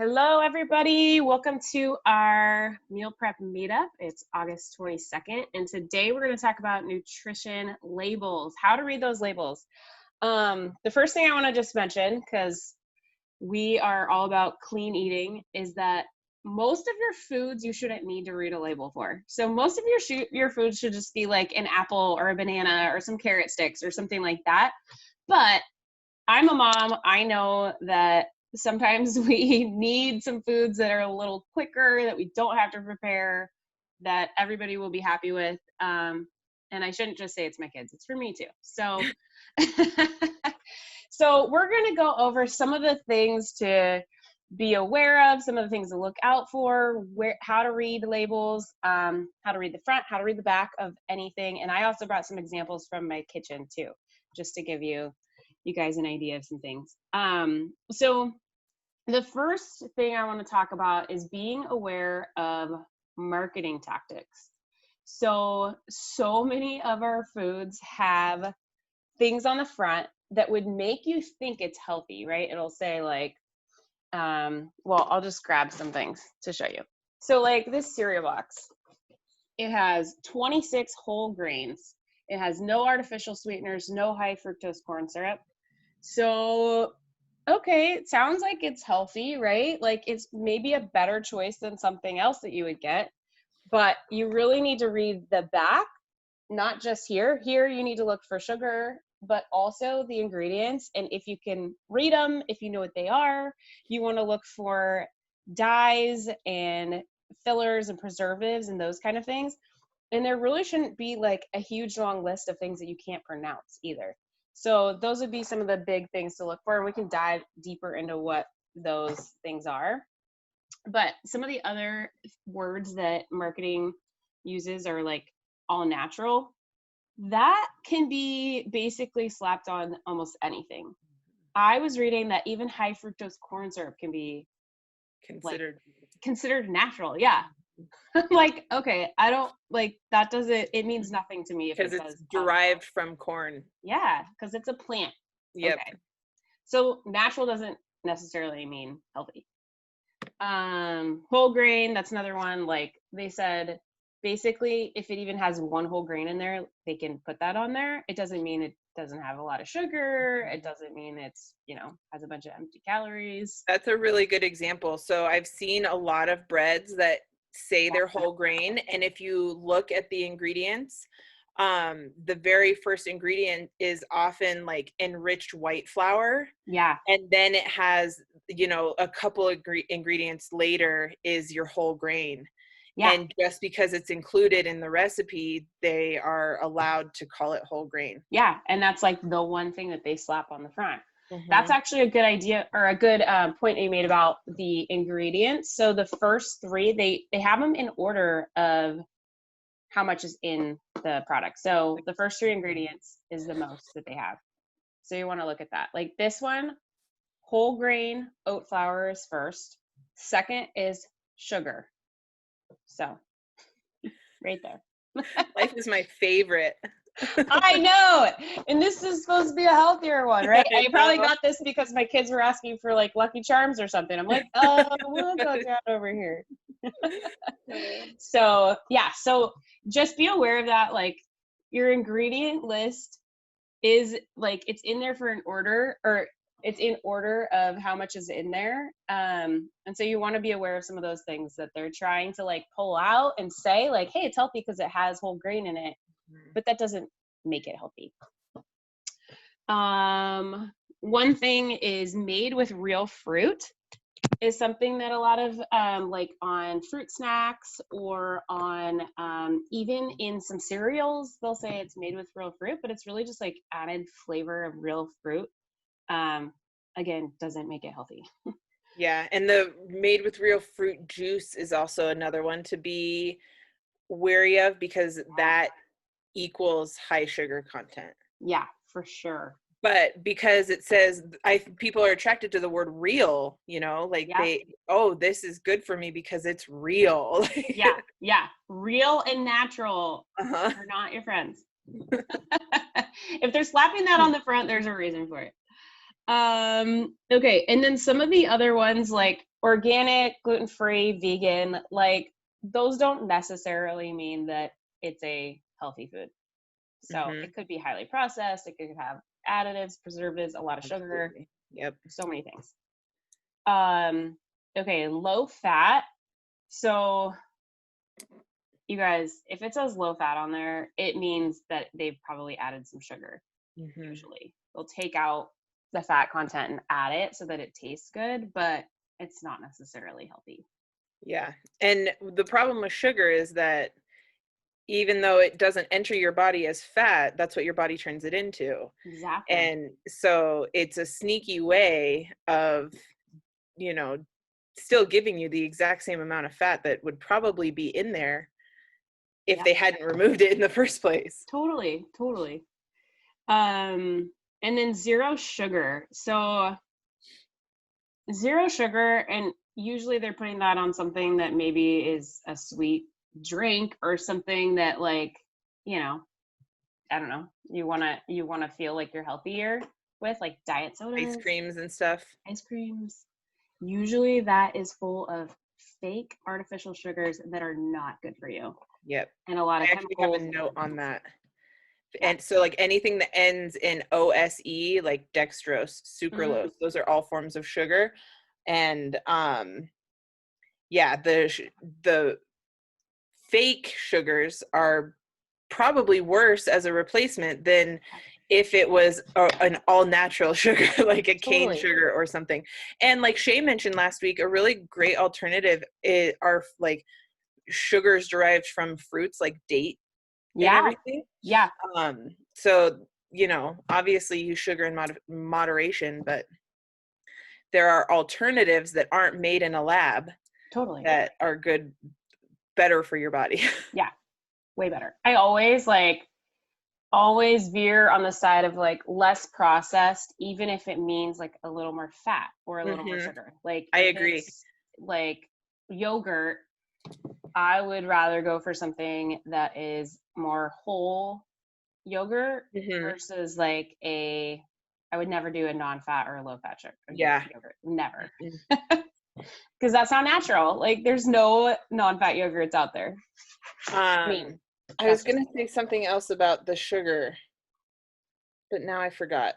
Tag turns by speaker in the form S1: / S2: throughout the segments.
S1: Hello, everybody. Welcome to our meal prep meetup. It's August 22nd, and today we're going to talk about nutrition labels, how to read those labels. The first thing I want to just mention, because we are all about clean eating, is that most of your foods you shouldn't need to read a label for. So most of your foods should just be like an apple or a banana or some carrot sticks or something like that. But I'm a mom. I know that sometimes we need some foods that are a little quicker, that we don't have to prepare, that everybody will be happy with. And I shouldn't just say it's my kids, it's for me too. So, so we're going to go over some of the things to be aware of, some of the things to look out for, how to read labels, how to read the front, how to read the back of anything. And I also brought some examples from my kitchen too, just to give you guys an idea of some things. So the first thing I want to talk about is being aware of marketing tactics. So many of our foods have things on the front that would make you think it's healthy, right? It'll say like, well, I'll just grab some things to show you. So like this cereal box, it has 26 whole grains. It has no artificial sweeteners, no high fructose corn syrup. So, okay, it sounds like it's healthy, right? Like it's maybe a better choice than something else that you would get, but you really need to read the back, not just here. Here you need to look for sugar, but also the ingredients. And if you can read them, if you know what they are, you want to look for dyes and fillers and preservatives and those kind of things. And there really shouldn't be like a huge long list of things that you can't pronounce either. So those would be some of the big things to look for, and we can dive deeper into what those things are. But some of the other words that marketing uses are like all natural. That can be basically slapped on almost anything. I was reading that even high fructose corn syrup can be considered natural. Yeah. I'm like, okay, I don't like that. It means nothing to me if
S2: because it's derived from corn.
S1: Yeah, because it's a plant.
S2: Yep.
S1: Okay. So natural doesn't necessarily mean healthy. Whole grain, that's another one. Like they said, basically, if it even has one whole grain in there, they can put that on there. It doesn't mean it doesn't have a lot of sugar. It doesn't mean it's, has a bunch of empty calories.
S2: That's a really good example. So I've seen a lot of breads that say they're whole grain, and if you look at the ingredients, the very first ingredient is often like enriched white flour.
S1: Yeah.
S2: And then it has, a couple of ingredients later is your whole grain. Yeah. And just because it's included in the recipe, they are allowed to call it whole grain.
S1: Yeah. And that's like the one thing that they slap on the front. Mm-hmm. That's actually a good idea, or a good point you made about the ingredients. So the first three, they have them in order of how much is in the product. So the first three ingredients is the most that they have. So you want to look at that. Like this one, whole grain oat flour is first. Second is sugar. So right there.
S2: Life is my favorite.
S1: I know. And this is supposed to be a healthier one, right? I probably got this because my kids were asking for like Lucky Charms or something. I'm like, we'll go down over here. So yeah, so just be aware of that. Like your ingredient list is like, it's in there for an order, or it's in order of how much is in there. And so you want to be aware of some of those things that they're trying to like pull out and say like, hey, it's healthy because it has whole grain in it, but that doesn't make it healthy. One thing is made with real fruit is something that a lot of like on fruit snacks or on even in some cereals, they'll say it's made with real fruit, but it's really just like added flavor of real fruit. Again, doesn't make it healthy.
S2: Yeah, and the made with real fruit juice is also another one to be wary of, because that equals high sugar content.
S1: Yeah, for sure.
S2: But because it says, people are attracted to the word real, like this is good for me because it's real.
S1: Yeah. Real and natural are not your friends. If they're slapping that on the front, there's a reason for it. Okay, and then some of the other ones, like organic, gluten-free, vegan, like those don't necessarily mean that it's a healthy food. So
S2: Mhm.
S1: it could be highly processed, it could have additives, preservatives, a lot of sugar,
S2: Absolutely. Yep.
S1: so many things. Okay, low fat. So you guys, if it says low fat on there, it means that they've probably added some sugar.
S2: Mhm.
S1: Usually they'll take out the fat content and add it so that it tastes good, but it's not necessarily healthy.
S2: Yeah. And the problem with sugar is that even though it doesn't enter your body as fat, that's what your body turns it into.
S1: Exactly.
S2: And so it's a sneaky way of, you know, still giving you the exact same amount of fat that would probably be in there if
S1: Yeah,
S2: they hadn't removed it in the first place.
S1: totally, totally. And then zero sugar. So zero sugar, and usually they're putting that on something that maybe is a sweet drink or something that, like, you know, I don't know, you want to feel like you're healthier with, like diet
S2: Ice
S1: sodas,
S2: creams and stuff.
S1: ice creams. Usually that is full of fake artificial sugars that are not good for you,
S2: Yep.
S1: and a lot
S2: I
S1: of
S2: actually have a
S1: chemicals.
S2: note on that.
S1: Yeah.
S2: And so like anything that ends in OSE, like dextrose,
S1: Mhm.
S2: sucralose, those are all forms of sugar. And yeah, the fake sugars are probably worse as a replacement than if it was an all natural sugar, like a cane
S1: Totally.
S2: sugar or something. And like Shay mentioned last week, a really great alternative are like sugars derived from fruits like date and
S1: Yeah.
S2: everything.
S1: Yeah.
S2: So, you know, obviously use sugar in moderation, but there are alternatives that aren't made in a lab
S1: Totally.
S2: that are good, better for your body.
S1: Yeah. Way better. I always veer on the side of like less processed, even if it means like a little more fat or a little more
S2: Hmm.
S1: sugar. Like
S2: I
S1: if
S2: agree.
S1: it's like yogurt, I would rather go for something that is more whole yogurt
S2: Hmm.
S1: versus like I would never do a non-fat or a low-fat
S2: Yeah.
S1: yogurt. Never.
S2: Mm.
S1: Because that's not natural. Like there's no non-fat yogurts out there. I mean,
S2: I was
S1: that's just
S2: gonna
S1: me.
S2: say something else about the sugar, but now I forgot.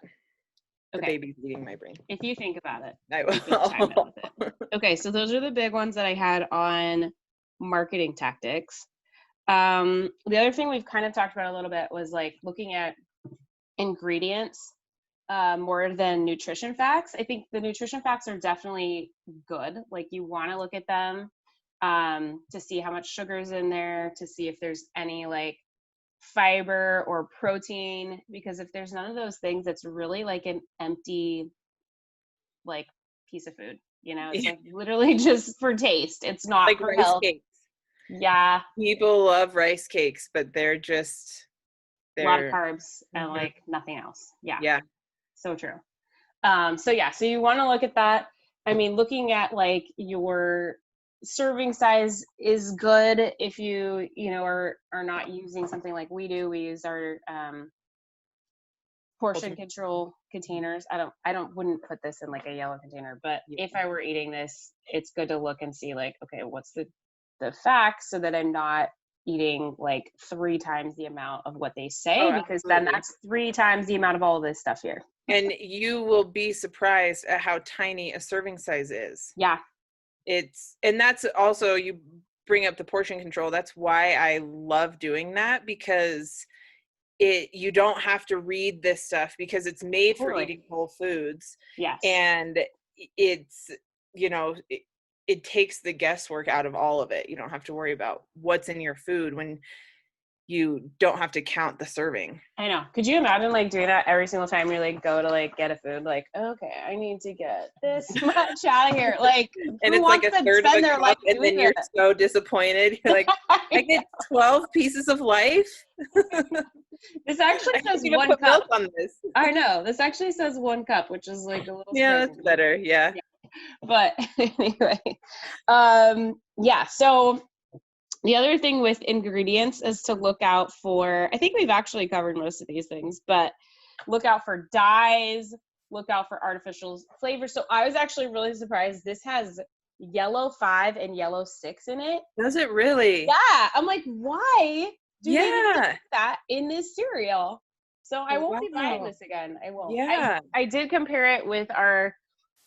S2: The
S1: Okay.
S2: baby's eating my brain.
S1: If you think about it,
S2: I
S1: you can chime in
S2: will.
S1: with it. Okay, so those are the big ones that I had on marketing tactics. The other thing we've kind of talked about a little bit was like looking at ingredients more than nutrition facts. I think the nutrition facts are definitely good. Like you want to look at them to see how much sugar is in there, to see if there's any like fiber or protein, because if there's none of those things, it's really like an empty like piece of food. You know, it's like literally just for taste. It's not
S2: Like
S1: for
S2: rice
S1: health.
S2: cakes.
S1: Yeah,
S2: People love rice cakes, but they're just
S1: a lot of
S2: they're
S1: carbs and
S2: mhm.
S1: like nothing else. Yeah,
S2: Yeah.
S1: so true. So yeah, so you want to look at that. I mean, looking at like your serving size is good if you know are not using something like we do. We use our portion
S2: Ultimate.
S1: control containers. I don't wouldn't put this in like a yellow container, but
S2: Yeah.
S1: if I were eating this, it's good to look and see like, okay, what's the facts so that I'm not eating like 3 times the amount of what they say,
S2: Oh,
S1: because then
S2: absolutely.
S1: that's 3 times the amount of all of this stuff here.
S2: And you will be surprised at how tiny a serving size is.
S1: Yeah.
S2: And that's also, you bring up the portion control. That's why I love doing that, because you don't have to read this stuff because it's made for
S1: Totally.
S2: eating whole foods.
S1: Yes.
S2: And it's, you know, it takes the guesswork out of all of it. You don't have to worry about what's in your food when you don't have to count the serving.
S1: I know. Could you imagine like doing that every single time you like go to like get a food? Like, okay, I need to get this much out of here. Like,
S2: And
S1: who
S2: it's like
S1: wants
S2: a
S1: to
S2: third of a
S1: spend their life
S2: cup, and
S1: doing
S2: then you're
S1: it?
S2: so disappointed. You're like, I get 12 pieces of life.
S1: This actually
S2: I can't
S1: says
S2: even
S1: 1
S2: put
S1: cup.
S2: milk on this.
S1: I know. This actually says 1 cup, which is like a little
S2: Yeah,
S1: surprising
S2: that's
S1: to me.
S2: better. Yeah.
S1: But anyway, yeah. So the other thing with ingredients is to look out for, I think we've actually covered most of these things, but look out for dyes, look out for artificial flavors. So I was actually really surprised. This has yellow 5 and yellow 6 in it.
S2: Does it really?
S1: Yeah, I'm like, why do they even put
S2: Yeah.
S1: that in this cereal? So I won't be buying
S2: Wow.
S1: this again. I won't.
S2: Yeah.
S1: I did compare it with our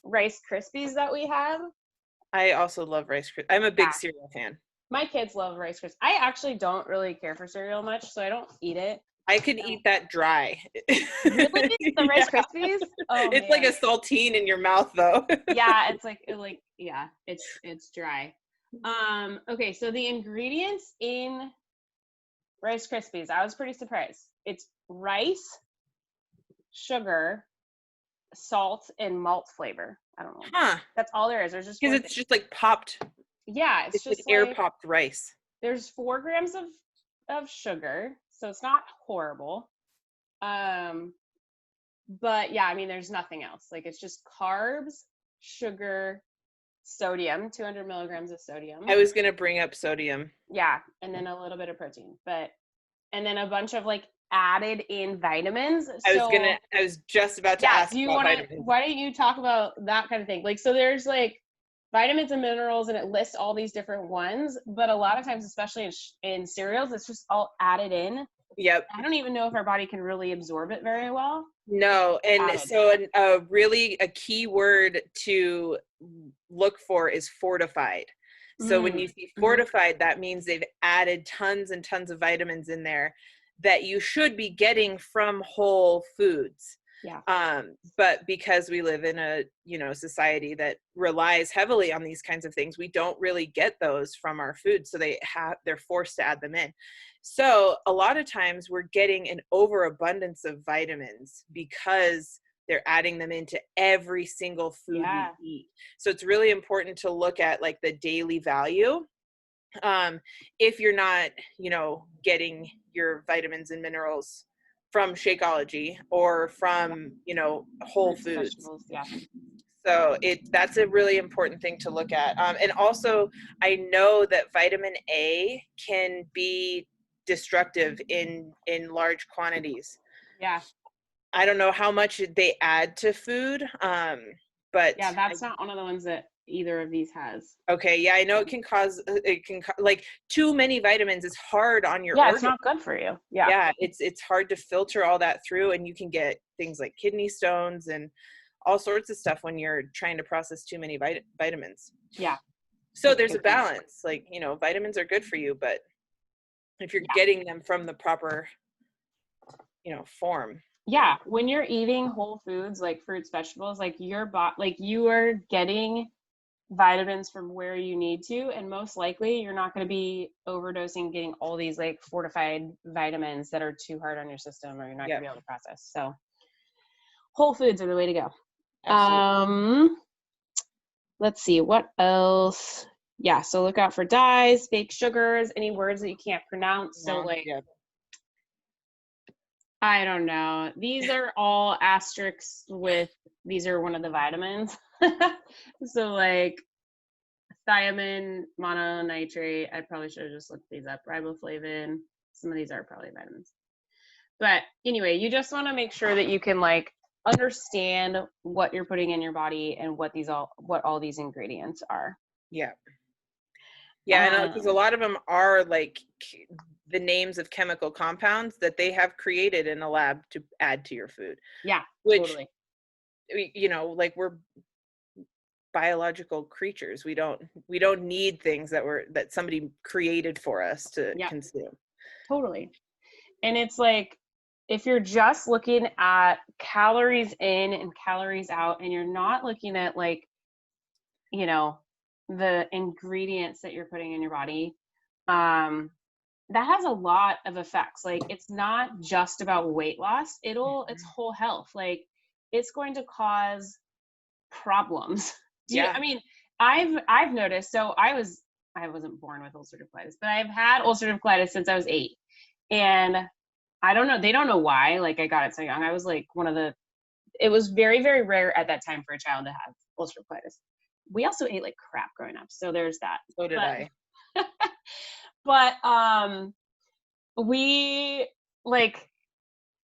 S1: Rice Krispies that we have.
S2: I also love Rice Krispies. I'm a big
S1: Yeah,
S2: cereal fan.
S1: my kids love Rice Krispies. I actually don't really care for cereal much, so I don't eat it.
S2: I could eat that dry.
S1: Really? The
S2: Yeah.
S1: Rice Krispies? Oh
S2: It's like a
S1: man.
S2: saltine in your mouth though.
S1: Yeah, it's like yeah, it's dry. Okay, so the ingredients in Rice Krispies, I was pretty surprised. It's rice, sugar, salt, and malt flavor. I don't know.
S2: Huh.
S1: That's all there is. There's just
S2: Because
S1: four
S2: it's
S1: things.
S2: just like popped,
S1: Yeah, it's
S2: it's like
S1: just
S2: air
S1: like
S2: popped rice.
S1: there's 4 grams of sugar, so it's not horrible. Um, but yeah, I mean, there's nothing else. Like it's just carbs, sugar, sodium, 200 milligrams of sodium.
S2: I was gonna bring up sodium.
S1: Yeah, and then a little bit of protein, and then a bunch of like added in vitamins. So
S2: I was just about to
S1: yeah,
S2: ask
S1: do you
S2: about
S1: want to?
S2: vitamins.
S1: Why don't you talk about that kind of thing? Like, so there's like vitamins and minerals, and it lists all these different ones. But a lot of times, especially in cereals, it's just all added in.
S2: Yep.
S1: I don't even know if our body can really absorb it very well.
S2: No, and
S1: Added.
S2: so a really a key word to look for is fortified. So when you see fortified, that means they've added tons and tons of vitamins in there that you should be getting from whole foods.
S1: Yeah.
S2: But because we live in a, society that relies heavily on these kinds of things, we don't really get those from our food. So they're forced to add them in. So a lot of times we're getting an overabundance of vitamins because they're adding them into every single food we eat. So it's really important to look at like the daily value. If you're not, getting your vitamins and minerals from Shakeology or from, whole foods.
S1: Yeah.
S2: So that's a really important thing to look at. And also I know that vitamin A can be destructive in large quantities.
S1: Yeah.
S2: I don't know how much they add to food, but
S1: yeah, that's not one of the ones that either of these has.
S2: Okay, yeah, I know it can like too many vitamins is hard on your
S1: organs.
S2: organs.
S1: It's not good for you. Yeah.
S2: Yeah, it's hard to filter all that through, and you can get things like kidney stones and all sorts of stuff when you're trying to process too many vitamins.
S1: Yeah.
S2: So there's a balance. Like, vitamins are good for you, but if you're getting them from the proper, form.
S1: Yeah, when you're eating whole foods like fruits, vegetables, like you are getting vitamins from where you need to, and most likely you're not going to be overdosing getting all these like fortified vitamins that are too hard on your system, or you're not going to be able to process. So whole foods are the way to go. Absolutely. Let's see what else. Yeah, so look out for dyes, fake sugars, any words that you can't pronounce. So I don't know. These are all asterisks with, these are one of the vitamins. So like thiamine, mononitrate, I probably should have just looked these up. Riboflavin, some of these are probably vitamins. But anyway, you just want to make sure that you can like understand what you're putting in your body and what all these ingredients are.
S2: Yeah. Yeah, I know, because a lot of them are like the names of chemical compounds that they have created in a lab to add to your food.
S1: Yeah,
S2: which,
S1: totally.
S2: Like we're biological creatures. We don't need things that somebody created for us to consume.
S1: Totally. And it's like, if you're just looking at calories in and calories out, and you're not looking at like, the ingredients that you're putting in your body, that has a lot of effects. Like, it's not just about weight loss. It's whole health. Like, it's going to cause problems. I mean, I've noticed, so I wasn't born with ulcerative colitis, but I've had ulcerative colitis since I was 8. And I don't know, they don't know why, like I got it so young. I was like it was very, very rare at that time for a child to have ulcerative colitis. We also ate like crap growing up, so there's that.
S2: So did I.
S1: But we like,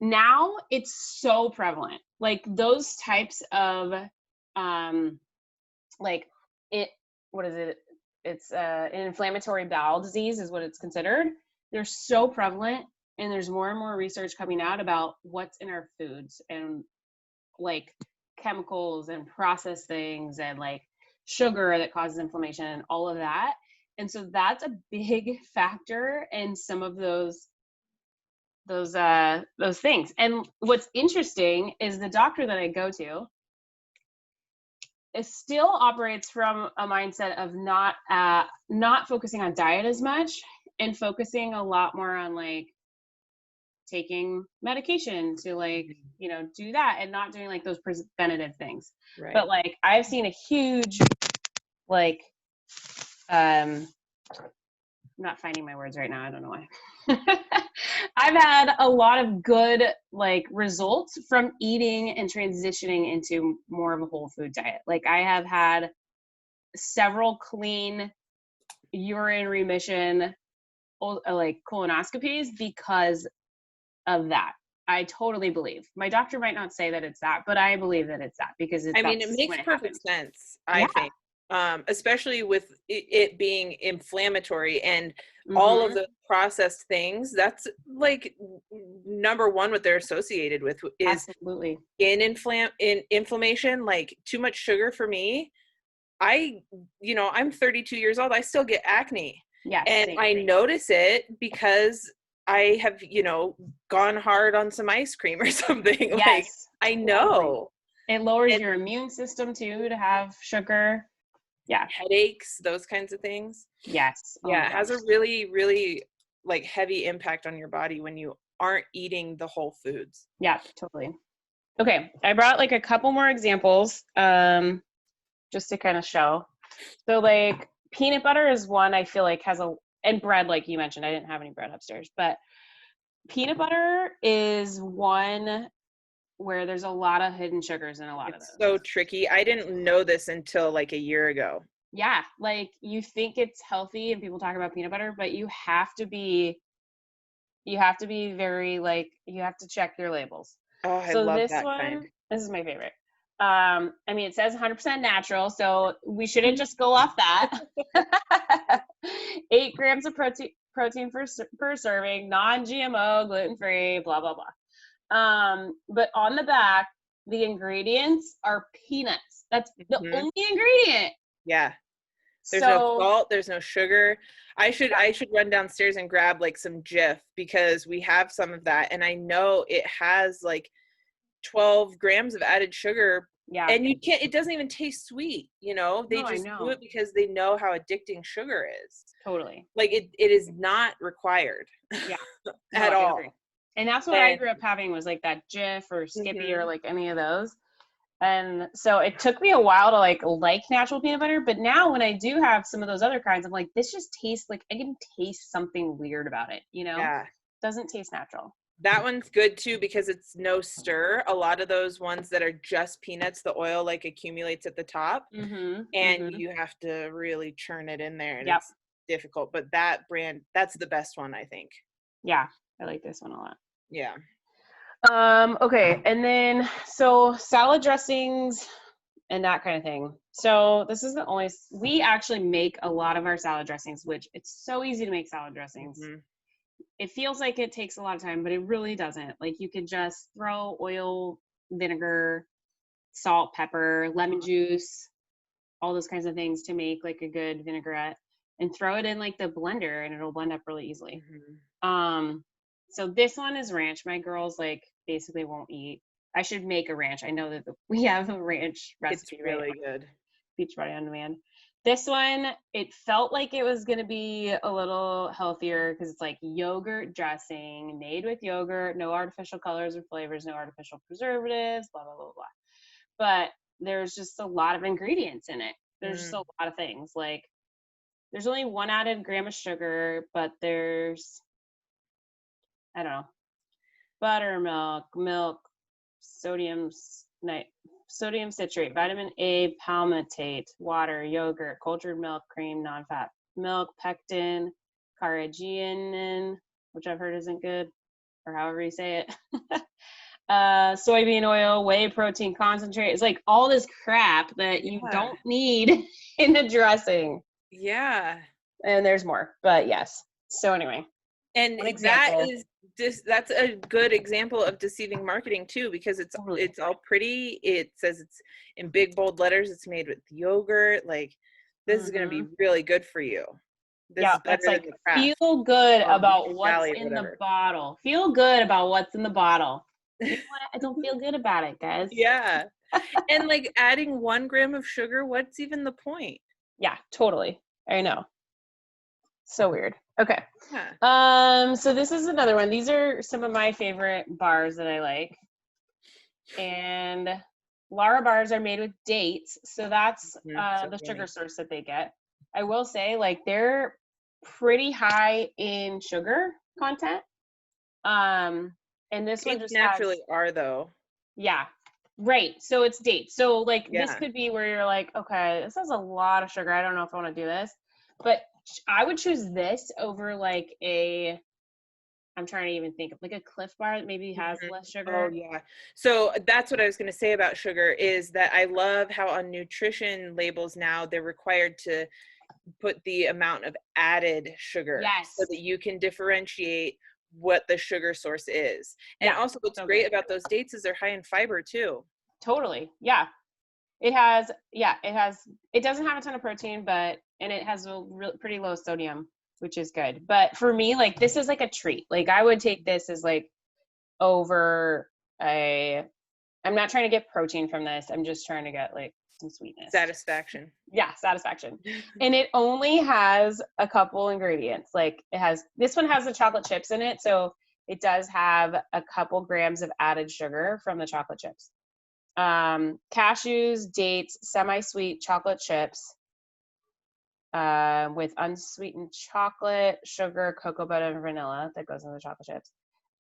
S1: now it's so prevalent. Like those types of like what is it? It's an inflammatory bowel disease is what it's considered. They're so prevalent, and there's more and more research coming out about what's in our foods and like chemicals and processed things and like sugar that causes inflammation and all of that. And so that's a big factor in some of those things. And what's interesting is the doctor that I go to it still operates from a mindset of not focusing on diet as much and focusing a lot more on like taking medication to like do that and not doing like those preventative things.
S2: Right.
S1: But like I've seen a huge like I'm not finding my words right now, I don't know why. I've had a lot of good like results from eating and transitioning into more of a whole food diet. Like I have had several clean urine remission like colonoscopies because of that. I totally believe. My doctor might not say that it's that, but I believe that it's that because
S2: I mean, it makes perfect sense, I think. Especially with it being inflammatory and all of the processed things. That's like number one what they're associated with is
S1: absolutely
S2: in inflammation. Like too much sugar for me, I'm 32 years old, I still get acne.
S1: Yeah,
S2: and
S1: same.
S2: I notice it because I have gone hard on some ice cream or something.
S1: Yes,
S2: like I know
S1: it lowers your immune system too to have sugar. Yeah,
S2: headaches, those kinds of things.
S1: Yes.
S2: Yeah, it has a really, really like heavy impact on your body when you aren't eating the whole foods.
S1: Yeah, totally. Okay, I brought like a couple more examples just to kind of show. So like peanut butter is one I feel like has and bread, like you mentioned. I didn't have any bread upstairs, but peanut butter is one where there's a lot of hidden sugars in a lot of those.
S2: So tricky. I didn't know this until like a year ago.
S1: Yeah, like you think it's healthy and people talk about peanut butter, but you have to be very like you have to check your labels.
S2: Oh, I love that kind.
S1: This is my favorite. I mean, it says 100% natural, so we shouldn't just go off that. 8 grams of protein per serving, non-GMO, gluten-free, blah, blah, blah. But on the back, the ingredients are peanuts. That's the only ingredient.
S2: Yeah. There's no salt, there's no sugar. I should run downstairs and grab like some Jif because we have some of that. And I know it has like 12 grams of added sugar.
S1: Yeah.
S2: And it doesn't even taste sweet, They just do it because they know how addicting sugar is.
S1: Totally.
S2: Like it is not required.
S1: Yeah.
S2: at all.
S1: And that's what I grew up having was like that Jif or Skippy or like any of those. And so it took me a while to like natural peanut butter, but now when I do have some of those other kinds, I'm like, this just tastes like I can taste something weird about it,
S2: Yeah.
S1: Doesn't taste natural.
S2: That one's good too because it's no stir. A lot of those ones that are just peanuts, the oil like accumulates at the top, and you have to really churn it in there, and it's difficult. But that brand, that's the best one, I think.
S1: Yeah, I like this one a lot.
S2: Yeah.
S1: Okay, and then so salad dressings and that kind of thing. So this is we actually make a lot of our salad dressings, which it's so easy to make salad dressings. It feels like it takes a lot of time, but it really doesn't. Like you can just throw oil, vinegar, salt, pepper, lemon juice, all those kinds of things to make like a good vinaigrette and throw it in like the blender and it'll blend up really easily. So this one is ranch. My girls like basically won't eat. I should make a ranch. I know that we have a ranch recipe.
S2: It's really good.
S1: Beachbody on Demand. This one, it felt like it was going to be a little healthier because it's like yogurt dressing made with yogurt, no artificial colors or flavors, no artificial preservatives, blah, blah, blah, blah. But there's just a lot of ingredients in it. There's just a lot of things. Like there's only 1 added gram of sugar, but there's, I don't know, buttermilk, milk, sodium citrate, vitamin A palmitate, water, yogurt, cultured milk, cream, non-fat milk, pectin, carrageenan, which I've heard isn't good, or however you say it. soybean oil, whey protein concentrate. It's like all this crap that you
S2: Yeah.
S1: don't need in a dressing.
S2: Yeah.
S1: And there's more, but yes. So anyway,
S2: And
S1: one
S2: that
S1: example.
S2: is just, that's a good example of deceiving marketing too, because
S1: Totally.
S2: it's all pretty. It says it's in big bold letters, it's made with yogurt. Like, this is going to be really good for you. This
S1: Yeah,
S2: is better
S1: it's
S2: than
S1: like
S2: the crap.
S1: feel good
S2: Or
S1: about what's
S2: Valley or
S1: in the
S2: whatever.
S1: bottle. Feel good about what's in the bottle. You know what? I don't feel good about it, guys.
S2: Yeah. And like adding 1 gram of sugar, what's even the point?
S1: Yeah, totally. I know. So weird. Okay.
S2: Yeah.
S1: So this is another one. These are some of my favorite bars that I like. And Lara bars are made with dates, so that's
S2: So
S1: the sugar
S2: funny.
S1: source that they get. I will say, like, they're pretty high in sugar content. And this one
S2: Dates
S1: just
S2: naturally
S1: has,
S2: are though.
S1: yeah, right. So it's dates. So like this
S2: Yeah.
S1: could be where you're like, okay, this has a lot of sugar. I don't know if I want to do this, but I would choose this over like I'm trying to even think of like a Cliff Bar that maybe has less sugar.
S2: Oh yeah. So that's what I was going to say about sugar, is that I love how on nutrition labels now they're required to put the amount of added sugar
S1: Yes.
S2: so that you can differentiate what the sugar source is. And
S1: Yeah,
S2: also what's
S1: so
S2: great
S1: good.
S2: about those dates is they're high in fiber too.
S1: Totally. Yeah. It doesn't have a ton of protein, and it has a pretty low sodium, which is good. But for me, like, this is like a treat. Like, I would take this as like over I'm not trying to get protein from this. I'm just trying to get like some sweetness.
S2: Satisfaction.
S1: Yeah, satisfaction. And it only has a couple ingredients. Like, this one has the chocolate chips in it. So it does have a couple grams of added sugar from the chocolate chips. Cashews, dates, semi-sweet chocolate chips with unsweetened chocolate, sugar, cocoa butter, and vanilla that goes in the chocolate chips.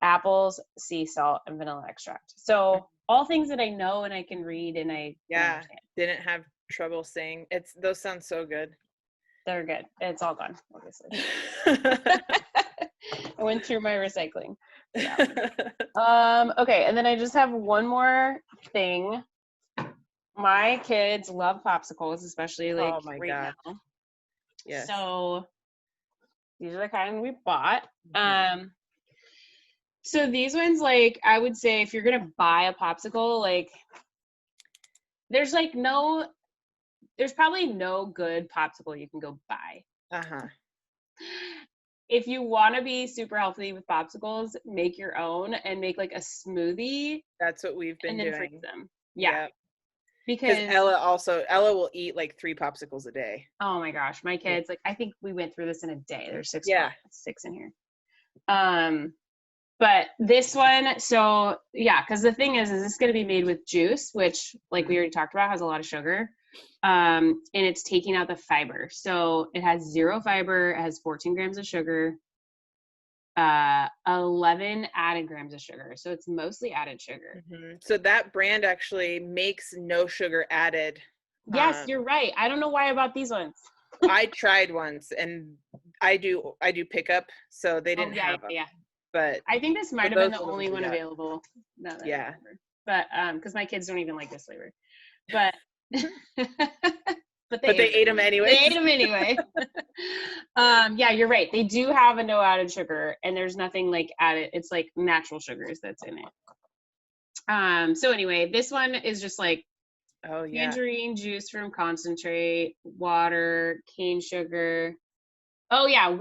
S1: Apples, sea salt, and vanilla extract. So all things that I know and I can read and I can understand.
S2: Didn't have trouble saying those sound so good.
S1: They're good. It's all gone, obviously. I went through my recycling. Okay, and then I just have one more thing. My kids love popsicles, especially like right now.
S2: Yes.
S1: So these are the kind we bought. So these ones, like, I would say if you're gonna buy a popsicle, like, there's probably no good popsicle you can go buy. If you want to be super healthy with popsicles, make your own and make like a smoothie.
S2: That's what we've been doing.
S1: Freeze them. Yeah.
S2: Because Ella will eat like 3 popsicles a day.
S1: Oh my gosh, my kids, like, I think we went through this in a day. There's 6 in here. But this one, so yeah, because the thing is this going to be made with juice, which, like we already talked about, has a lot of sugar. And it's taking out the fiber. So it has 0 fiber, it has 14 grams of sugar, 11 added grams of sugar. So it's mostly added sugar.
S2: So that brand actually makes no sugar added.
S1: Yes, you're right. I don't know why I bought these ones.
S2: I tried once, and I do pickup, so they didn't have them. Yeah. But
S1: I think this might have been the only one available.
S2: Yeah.
S1: But because my kids don't even like this flavor. But
S2: but they ate them anyway.
S1: They ate them anyway. Yeah, you're right. They do have a no added sugar, and there's nothing like added. It's like natural sugars that's in it. So anyway, this one is just like tangerine juice from concentrate, water, cane sugar. Oh yeah,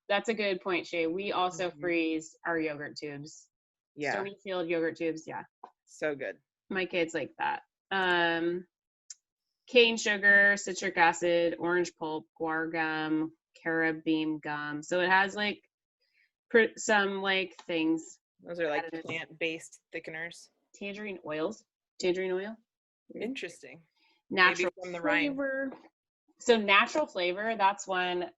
S1: that's a good point, Shay. We also freeze our yogurt tubes. Yeah. Stonyfield yogurt tubes. Yeah.
S2: So good.
S1: My kids like that. Cane sugar, citric acid, orange pulp, guar gum, carob bean gum. So it has like some like things.
S2: Those are like plant-based thickeners.
S1: Tangerine oil.
S2: Interesting.
S1: Natural from the flavor. So natural flavor, that's when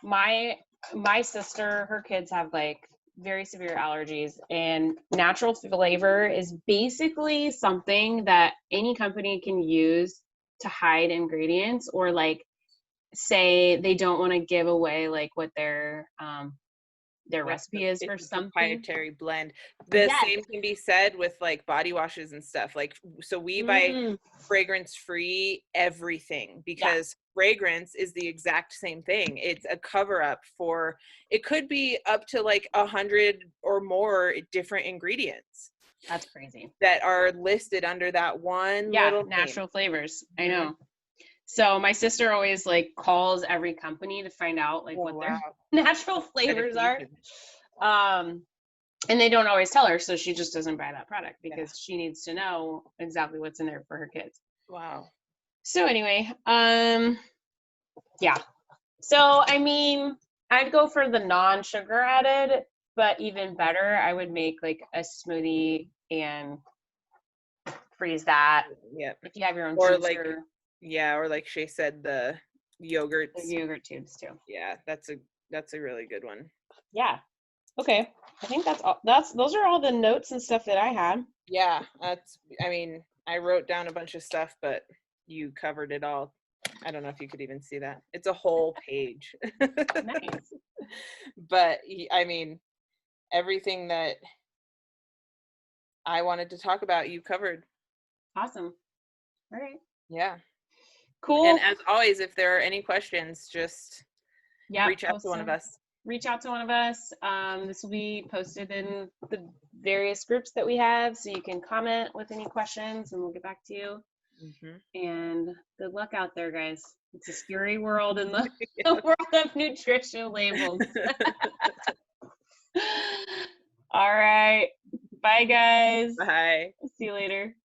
S1: my sister, her kids have like very severe allergies, and natural flavor is basically something that any company can use to hide ingredients, or like say they don't want to give away like what their their recipe is for
S2: It's a
S1: something.
S2: proprietary blend. The
S1: Yes.
S2: same can be said with like body washes and stuff. Like, so we buy
S1: Mm,
S2: fragrance free everything because fragrance is the exact same thing. It's a cover up for, it could be up to like 100 or more different ingredients
S1: that's crazy.
S2: that are listed under that one
S1: Yeah,
S2: little
S1: natural flavors. I
S2: Mhm.
S1: know. So my sister always like calls every company to find out like
S2: Oh,
S1: what their
S2: wow.
S1: natural flavors are.
S2: Dedication.
S1: And they don't always tell her, so she just doesn't buy that product
S2: Yeah.
S1: because she needs to know exactly what's in there for her kids.
S2: Wow.
S1: So anyway, yeah. So I mean, I'd go for the non-sugar added, but even better, I would make like a smoothie and freeze that.
S2: Yeah.
S1: If you have your own
S2: Or like,
S1: juicer,
S2: yeah, or like Shay said, the
S1: the
S2: yogurts.
S1: yogurt tubes too.
S2: Yeah, that's a really good one.
S1: Yeah. Okay. I think that's all. Those are all the notes and stuff that I had.
S2: Yeah, I mean, I wrote down a bunch of stuff, but you covered it all. I don't know if you could even see that. It's a whole page.
S1: Nice.
S2: But I mean, everything that I wanted to talk about, you covered.
S1: Awesome. All right.
S2: Yeah.
S1: Cool.
S2: And as always, if there are any questions, just reach out to one of us.
S1: Reach out to one of us. This will be posted in the various groups that we have, so you can comment with any questions, and we'll get back to you. And good luck out there, guys. It's a scary world in the, the world of nutrition labels. All right. Bye, guys.
S2: Bye.
S1: See you later.